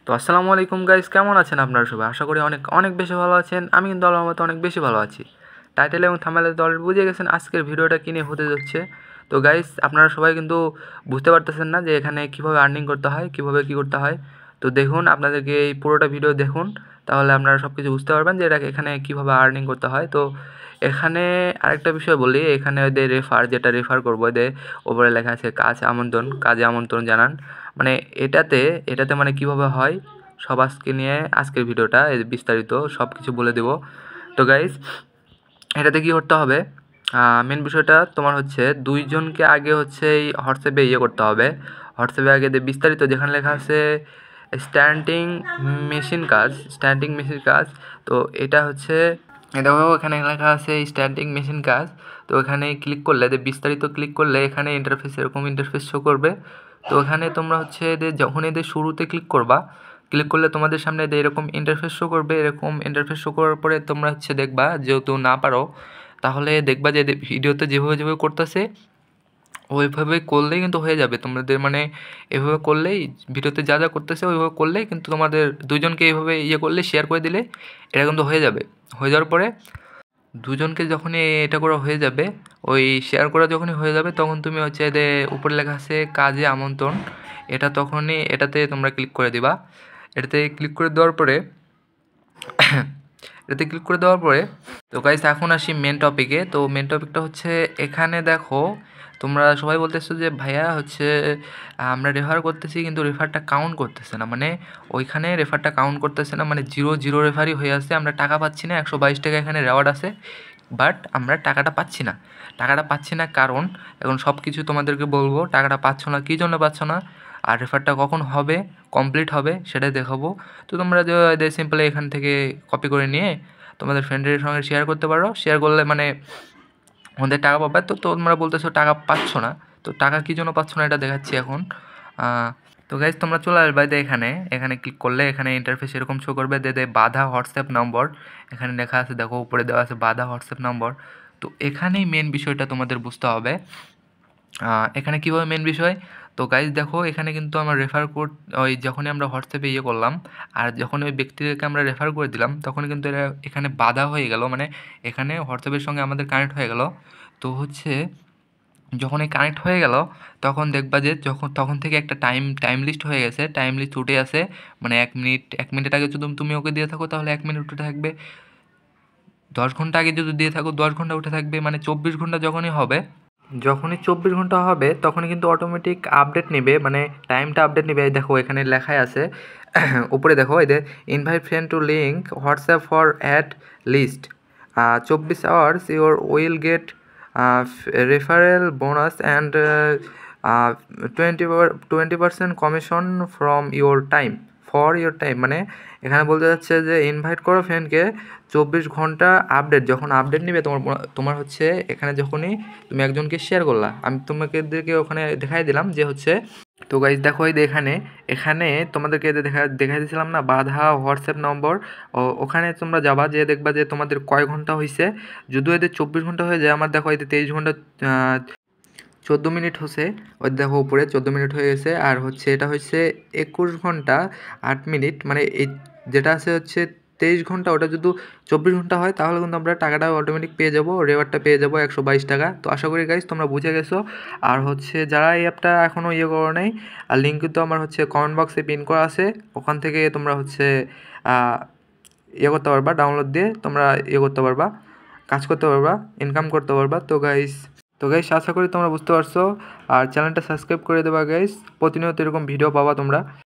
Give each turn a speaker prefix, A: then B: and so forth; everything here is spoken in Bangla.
A: তো আসসালামু আলাইকুম গাইস, কেমন আছেন আপনারা সবাই? আশা করি অনেক অনেক বেশি ভালো আছেন। আমি কিন্তু আল্লাহর রহমতে অনেক বেশি ভালো আছি। টাইটেল এবং থাম্বনেলে তো অলরেডি বুঝে গেছেন আজকের ভিডিওটা কী নিয়ে হতে যাচ্ছে। তো গাইস, আপনারা সবাই কিন্তু বুঝতে পারতেছেন না যে এখানে কীভাবে আর্নিং করতে হয়, কীভাবে কী করতে হয়। তো দেখুন, আপনাদেরকে এই পুরোটা ভিডিও দেখুন, তাহলে আপনারা সব কিছু বুঝতে পারবেন যে এখানে কীভাবে আর্নিং করতে হয়। তো এখানে আরেকটা বিষয় বলি, এখানে ওদের যেটা রেফার করবো, এদের ওপরে লেখা আছে কাজে আমন্ত্রণ জানান। মানে এটাতে মানে কীভাবে হয় সব আজকের ভিডিওটা বিস্তারিত সব কিছু বলে দেব। তো গাইস, এটাতে কী করতে হবে, মেন বিষয়টা তোমার হচ্ছে দুইজনকে আগে হচ্ছে এই হোয়াটসঅ্যাপে করতে হবে। হোয়াটসঅ্যাপে আগে বিস্তারিত যেখানে লেখা আছে স্ট্যান্ডিং মেশিন কাজ। তো এটা হচ্ছে দেখো, এখানে লেখা আছে স্ট্যান্ডিং মেশিন কাজ। তো এখানে ক্লিক করলে বিস্তারিত ক্লিক করলে এখানে এরকম ইন্টারফেস শো করবে। তো এখানে তোমরা হচ্ছে যখন শুরুতে ক্লিক করলে তোমাদের সামনে এরকম ইন্টারফেস শো করবে। এরকম ইন্টারফেস শো করার পরে তোমরা হচ্ছে দেখবা, যেহেতু না পারো তাহলে দেখবা যে ভিডিওতে যেভাবে করতেছে ওইভাবে করলেই কিন্তু হয়ে যাবে তোমাদের। মানে এভাবে করলেই ভিডিওতে যা করতেছে ওইভাবে করলেই কিন্তু তোমাদের দুজনকে এইভাবে করলে শেয়ার করে দিলে এটা কিন্তু হয়ে যাবে। হয়ে যাওয়ার পরে দুজনকে যখনই এটা করা হয়ে যাবে, ওই শেয়ার করা যখনই হয়ে যাবে, তখন তুমি হচ্ছে উপরে লেখা আছে কাজে আমন্ত্রণ, এটাতে তোমরা ক্লিক করে দিবা। এটাতে ক্লিক করে দেওয়ার পরে তো গাইস, এখন আসি মেন টপিকে। তো মেন টপিকটা হচ্ছে এখানে দেখো, তোমরা সবাই বলতেছো যে ভাইয়া হচ্ছে আমরা রেফার করতেছি কিন্তু রেফারটা কাউন্ট করতেছে না। মানে ওইখানে রেফারটা কাউন্ট করতেছে না, মানে 0 রেফারই হয়ে আসছে। আমরা টাকা পাচ্ছি না, 122 টাকা এখানে রেওয়ার্ড আছে, বাট আমরা টাকাটা পাচ্ছি না কারণ এখন সব কিছু তোমাদেরকে বলবো। টাকাটা পাচ্ছ না, কী জন্য পাচ্ছ না, আর রেফারটা কখন হবে, কমপ্লিট হবে সেটাই দেখাবো। তো তোমরা যে সিম্পলি এখান থেকে কপি করে নিয়ে তোমাদের ফ্রেন্ডের সঙ্গে শেয়ার করতে পারো। শেয়ার করলে মানে আমাদের টাকা পাবে। তো তোমরা বলতেছো টাকা পাচ্ছ না, তো টাকা কী জন্য পাচ্ছ না এটা দেখাচ্ছি এখন। তো গাইজ, তোমরা চলে আসবে এখানে ক্লিক করলে এখানে ইন্টারফেস এরকম শো করবে। বাধা হোয়াটসঅ্যাপ নম্বর এখানে লেখা আছে, দেখো উপরে দেওয়া আছে বাধা হোয়াটসঅ্যাপ নম্বর। তো এখানেই মেন বিষয়টা তোমাদের বুঝতে হবে। এখানে কীভাবে মেন বিষয়, তো গাইজ দেখো, এখানে কিন্তু আমার রেফার কোড যখনই আমরা হোয়াটসঅ্যাপে করলাম আর যখন ওই ব্যক্তিদেরকে আমরা রেফার করে দিলাম, তখন কিন্তু এখানে বাধা হয়ে গেল। মানে এখানে হোয়াটসঅ্যাপের সঙ্গে আমাদের কানেক্ট হয়ে গেল। তো হচ্ছে যখন এই কানেক্ট হয়ে গেল, তখন দেখবা যে তখন থেকে একটা টাইম লিস্ট হয়ে গেছে, টাইম লিস্ট উঠে আসে। মানে 1 মিনিট আগে যদি তুমি ওকে দিয়ে থাকো তাহলে 1 মিনিট উঠে থাকবে, 10 ঘন্টা আগে যদি দিয়ে থাকো 10 ঘন্টা উঠে থাকবে। মানে 24 ঘন্টা যখনই 24 ঘন্টা হবে তখনই কিন্তু অটোমেটিক আপডেট নেবে, মানে টাইমটা আপডেট নেবে। দেখো এখানে লেখাই আছে উপরে দেখো, invite friend to link WhatsApp for add list 24 hours your will get referral bonus and 20% commission from your time for your time. মানে এখানে বলতে যাচ্ছে যে ইনভাইট করো ফ্রেন্ডকে, 24 ঘন্টা যখন আপডেট নেবে তোমার হচ্ছে এখানে যখনই তুমি একজনকে শেয়ার করলা, আমি তোমাদেরকে ওখানে দেখাই দিলাম যে হচ্ছে। তো গাইজ দেখো, এখানে তোমাদেরকে দেখাই দিয়েছিলাম না বাধা হোয়াটসঅ্যাপ নম্বর, ওখানে তোমরা যাবা, যে দেখবা যে তোমাদের কয় ঘন্টা হয়েছে। যদিও 24 ঘন্টা হয়ে যায়, আমার দেখো 23 ঘন্টা 14 মিনিট হচ্ছে। ওই দেখো উপরে 14 মিনিট হয়ে গেছে। আর হচ্ছে এটা হচ্ছে 21 ঘন্টা 8 মিনিট। মানে এই যেটা আছে হচ্ছে 23 ঘন্টা, ওটা যদি 24 ঘন্টা হয় তাহলে কিন্তু আমরা টাকাটা অটোমেটিক পেয়ে যাবো, রেওয়ার্ডটা পেয়ে যাবো 122 টাকা। তো আশা করি গাইজ তোমরা বুঝে গেছো। আর হচ্ছে যারা এই অ্যাপটা এখনও করো নাই, আর লিঙ্ক কিন্তু আমার হচ্ছে কমেন্ট বক্সে পিন করা আছে, ওখান থেকে তোমরা হচ্ছে করতে পারবা, ডাউনলোড দিয়ে তোমরা করতে পারবা, কাজ করতে পারবা, ইনকাম করতে পারবা। তো গাইস আশা করি তোমরা বুঝতে পারছো। আর চ্যানেলটা সাবস্ক্রাইব করে দেবা গাইস, প্রতিনিয়ত এরকম ভিডিও পাবা তোমরা।